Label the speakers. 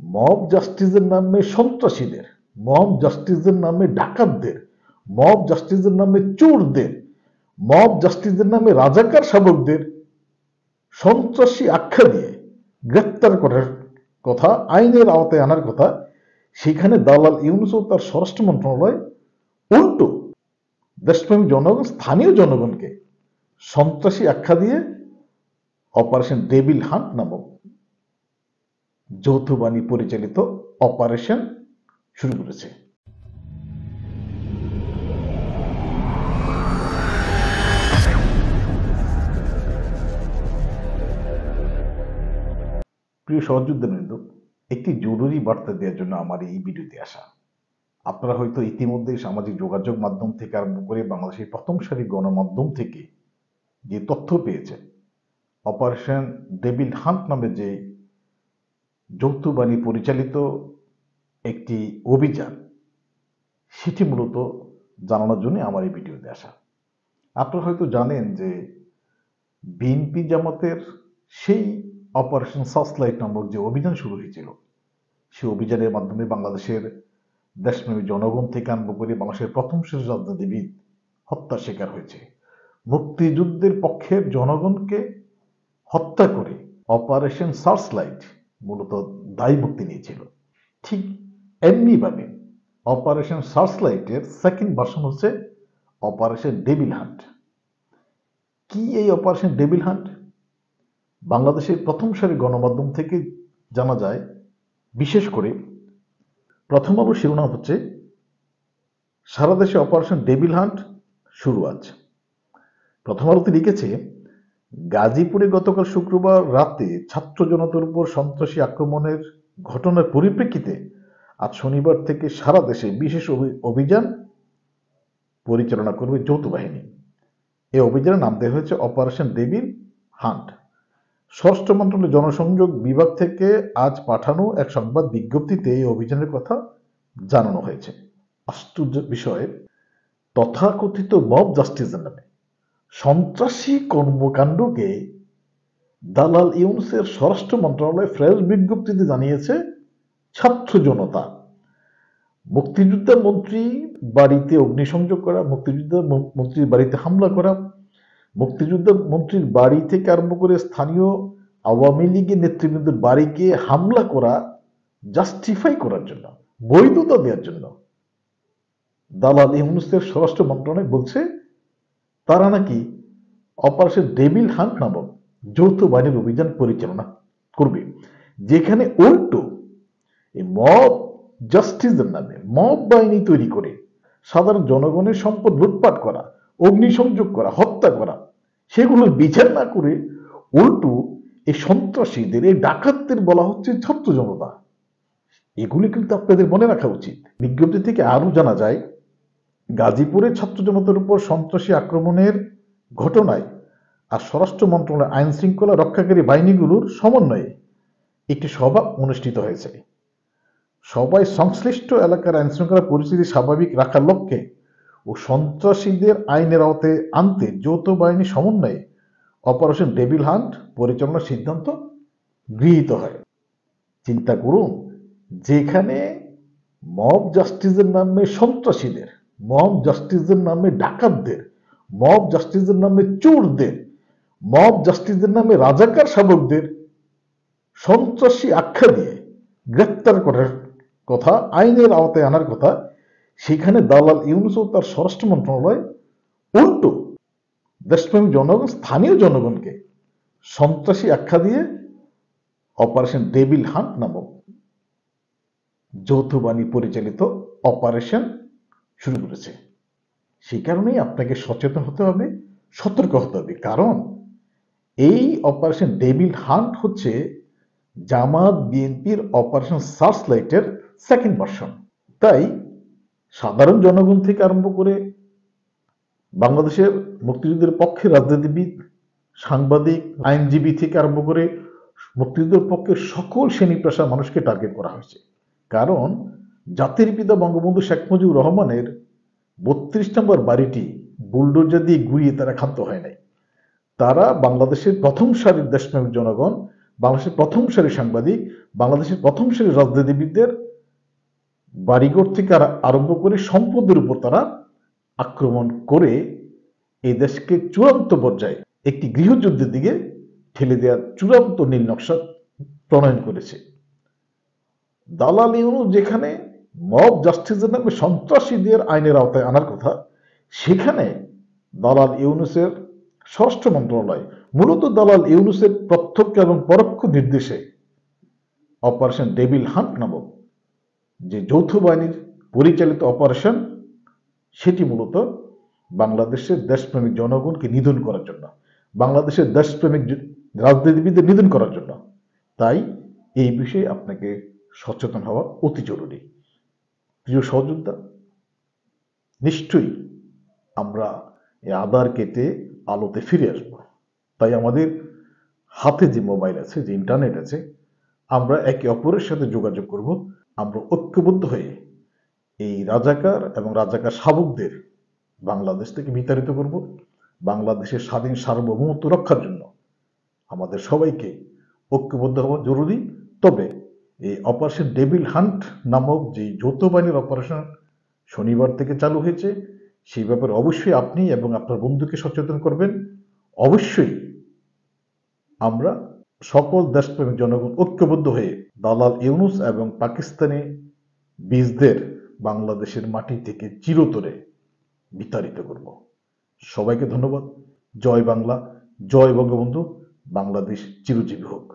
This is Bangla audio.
Speaker 1: মব জাস্টিসের নামে সন্ত্রাসীদের, মব জাস্টিসের নামে ডাকাতদের, মব জাস্টিসের নামে চোরদের, মব জাস্টিসের নামে রাজাকার শাবকদের সন্ত্রাসী আখ্যা দিয়ে গ্রেপ্তার করার কথা, আইনের আওতায় আনার কথা, সেখানে দালাল ইউনূস ও তার স্বরাষ্ট্র মন্ত্রণালয় উল্টো দেশপ্রেমী জনগণ, স্থানীয় জনগণকে সন্ত্রাসী আখ্যা দিয়ে অপারেশন ডেভিল হান্ট নামক যৌথ বাহিনী পরিচালিত অপারেশন শুরু করেছে। প্রিয় সহযোদ্ধাবৃন্দ, একটি জরুরি বার্তা দেওয়ার জন্য আমার এই ভিডিওতে আসা। আপনারা হয়তো ইতিমধ্যে সামাজিক যোগাযোগ মাধ্যম থেকে আরম্ভ করে বাংলাদেশের প্রথম সারির গণমাধ্যম থেকে যে তথ্য পেয়েছেন, অপারেশন ডেভিল হান্ট নামে যে যৌথ বাহিনী পরিচালিত একটি অভিযান, সেটি মূলত জানানোর জন্য আমার এই ভিডিওতে আসা। আপনারা হয়তো জানেন যে বিএনপি জামাতের সেই অপারেশন সার্চলাইট নামক যে অভিযান শুরু হয়েছিল, সেই অভিযানের মাধ্যমে বাংলাদেশের দেশপ্রেমী জনগণ থেকে আরম্ভ করে বাংলাদেশের প্রথম সারির রাজনীতিবিদ হত্যার শিকার হয়েছে। মুক্তিযুদ্ধের পক্ষের জনগণকে হত্যা করে অপারেশন সার্চলাইট মূলত দায় মুক্তি নিয়েছিল। ঠিক এমনিভাবে অপারেশন সার্চলাইটের সেকেন্ড ভার্সন হচ্ছে অপারেশন ডেভিল হান্ট। কি এই অপারেশন ডেভিল হান্ট? বাংলাদেশের প্রথম সারির গণমাধ্যম থেকে জানা যায়, বিশেষ করে প্রথম আলো শিরোনাম হচ্ছে সারা দেশে অপারেশন ডেভিল হান্ট শুরু আজ। প্রথম আলোতে লিখেছে, গাজীপুরে গতকাল শুক্রবার রাতে ছাত্র জনতার উপর সন্ত্রাসী আক্রমণের ঘটনার পরিপ্রেক্ষিতে আজ শনিবার থেকে সারা দেশে বিশেষ অভিযান পরিচালনা করবে যৌথ বাহিনী। এই অভিযানের নাম দেওয়া হয়েছে অপারেশন ডেভিল হান্ট। স্বরাষ্ট্র মন্ত্রণালয়ের জনসংযোগ বিভাগ থেকে আজ পাঠানো এক সংবাদ বিজ্ঞপ্তিতে এই অভিযানের কথা জানানো হয়েছে। আশ্চর্য বিষয়, তথাকথিত মব জাস্টিসের নামে সন্ত্রাসী কর্মকাণ্ডকে দালাল ইউনূসের স্বরাষ্ট্র মন্ত্রণালয় ফ্রেশ বিজ্ঞপ্তিতে জানিয়েছে ছাত্র জনতা। মুক্তিযোদ্ধা মন্ত্রী বাড়িতে অগ্নিসংযোগ করা, মুক্তিযোদ্ধা মন্ত্রীর বাড়িতে হামলা করা, মুক্তিযোদ্ধা মন্ত্রীর বাড়ি থেকে আরম্ভ করে স্থানীয় আওয়ামী লীগের নেতৃবৃন্দের বাড়িকে হামলা করা জাস্টিফাই করার জন্য, বৈধতা দেওয়ার জন্য দালাল ইউনূসের স্বরাষ্ট্র মন্ত্রণালয় বলছে তারা নাকি অপারেশন ডেভিল হান্ট নামক যৌথ বাহিনীর অভিযান পরিচালনা করবে, যেখানে উল্টো এই মব জাস্টিসের নামে মব বাহিনী তৈরি করে সাধারণ জনগণের সম্পদ লুটপাট করা, অগ্নিসংযোগ করা, হত্যা করা, সেগুলোর বিচার না করে উল্টো এই সন্ত্রাসীদের, এই ডাকাতদের বলা হচ্ছে ছাত্র জনতা। এগুলি কিন্তু আপনাদের মনে রাখা উচিত। বিজ্ঞপ্তি থেকে আরো জানা যায়, গাজীপুরে ছাত্র জনতার উপর সন্ত্রাসী আক্রমণের ঘটনায় আর স্বরাষ্ট্র মন্ত্রণালয়ের আইন শৃঙ্খলা রক্ষাকারী বাহিনীগুলোর সমন্বয়ে একটি সভা অনুষ্ঠিত হয়েছে। সবাই সংশ্লিষ্ট এলাকার আইন শৃঙ্খলা পরিস্থিতি স্বাভাবিক রাখার লক্ষ্যে ও সন্ত্রাসীদের আইনের আওতায় আনতে যৌথ বাহিনী সমন্বয়ে অপারেশন ডেভিল হান্ট পরিচালনার সিদ্ধান্ত গৃহীত হয়। চিন্তা করুন, যেখানে মব জাস্টিসের নামে সন্ত্রাসীদের, মব জাস্টিসের নামে ডাকাতদের, মব জাস্টিসের নামে চোরদের, মব জাস্টিসের নামে রাজাকার শাবকদের সন্ত্রাসী আখ্যা দিয়ে গ্রেপ্তার করার কথা, আইনের আওতায় আনার কথা, সেখানে দালাল ইউনূস ও তার স্বরাষ্ট্র মন্ত্রণালয় উল্টো দেশপ্রেমী জনগণ, স্থানীয় জনগণকে সন্ত্রাসী আখ্যা দিয়ে অপারেশন ডেভিল হান্ট নামক যৌথ বাহিনী পরিচালিত অপারেশন শুরু করেছে। সেই কারণেই আপনাকে সচেতন হতে হবে, সতর্ক হতে হবে, কারণ এই অপারেশন ডেভিল হান্ট হচ্ছে জামাত বিএনপির অপারেশন সার্চলাইটের সেকেন্ড ভার্সন। তাই সাধারণ জনগণ থেকে আরম্ভ করে বাংলাদেশের মুক্তিযুদ্ধের পক্ষে রাজনীতিবিদ, সাংবাদিক, আইনজীবী থেকে আরম্ভ করে মুক্তিযুদ্ধের পক্ষে সকল শ্রেণী পেশার মানুষকে টার্গেট করা হয়েছে। কারণ জাতির পিতা বঙ্গবন্ধু শেখ মুজিবুর রহমানের ৩২ নম্বর বাড়িটি বুলডোজার দিয়ে গুঁড়িয়ে তারা ক্ষান্ত হয় নাই। তারা বাংলাদেশের প্রথম সারির দেশপ্রেমিক জনগণ, বাংলাদেশের প্রথম সারির সাংবাদিক, বাংলাদেশের প্রথম সারির রাজনীতিবিদদের বাড়িঘর থেকে আরম্ভ করে সম্পদের উপর তারা আক্রমণ করে এই দেশকে চূড়ান্ত পর্যায়ে একটি গৃহযুদ্ধের দিকে ঠেলে দেওয়ার চূড়ান্ত নীল নকশা প্রণয়ন করেছে। দালাল ইউনূস যেখানে মব জাস্টিসের নামে সন্ত্রাসীদের আইনের আওতায় আনার কথা, সেখানে দালাল ইউনূসের স্বরাষ্ট্র মন্ত্রণালয় মূলত দালাল ইউনূসের প্রত্যক্ষ এবং পরোক্ষ নির্দেশে অপারেশন ডেভিল হান্ট নামক যে যৌথ বাহিনীর পরিচালিত অপারেশন, সেটি মূলত বাংলাদেশের দেশপ্রেমিক জনগণকে নিধন করার জন্য, বাংলাদেশের দেশপ্রেমিক রাজনীতিবিদদের নিধন করার জন্য। তাই এই বিষয়ে আপনাকে সচেতন হওয়া অতি জরুরি। প্রিয় সহযোদ্ধা, নিশ্চয়ই আমরা এই আধার কেটে আলোতে ফিরে আসব। তাই আমাদের হাতে যে মোবাইল আছে, যে ইন্টারনেট আছে, আমরা একে অপরের সাথে যোগাযোগ করব। আমরা ঐক্যবদ্ধ হয়ে এই রাজাকার এবং রাজাকার শাবকদের বাংলাদেশ থেকে বিতাড়িত করব। বাংলাদেশের স্বাধীন সার্বভৌমত্ব রক্ষার জন্য আমাদের সবাইকে ঐক্যবদ্ধ হওয়া জরুরি। তবে এই অপারেশন ডেভিল হান্ট নামক যে যৌথ বাহিনীর অপারেশন শনিবার থেকে চালু হয়েছে, সেই ব্যাপারে অবশ্যই আপনি এবং আপনার বন্ধুকে সচেতন করবেন। অবশ্যই আমরা সকল দেশপ্রেমিক জনগণ ঐক্যবদ্ধ হয়ে দালাল ইউনূস এবং পাকিস্তানি বীজদের বাংলাদেশের মাটি থেকে চিরতরে বিতাড়িত করব। সবাইকে ধন্যবাদ। জয় বাংলা, জয় বঙ্গবন্ধু। বাংলাদেশ চিরজীবী হোক।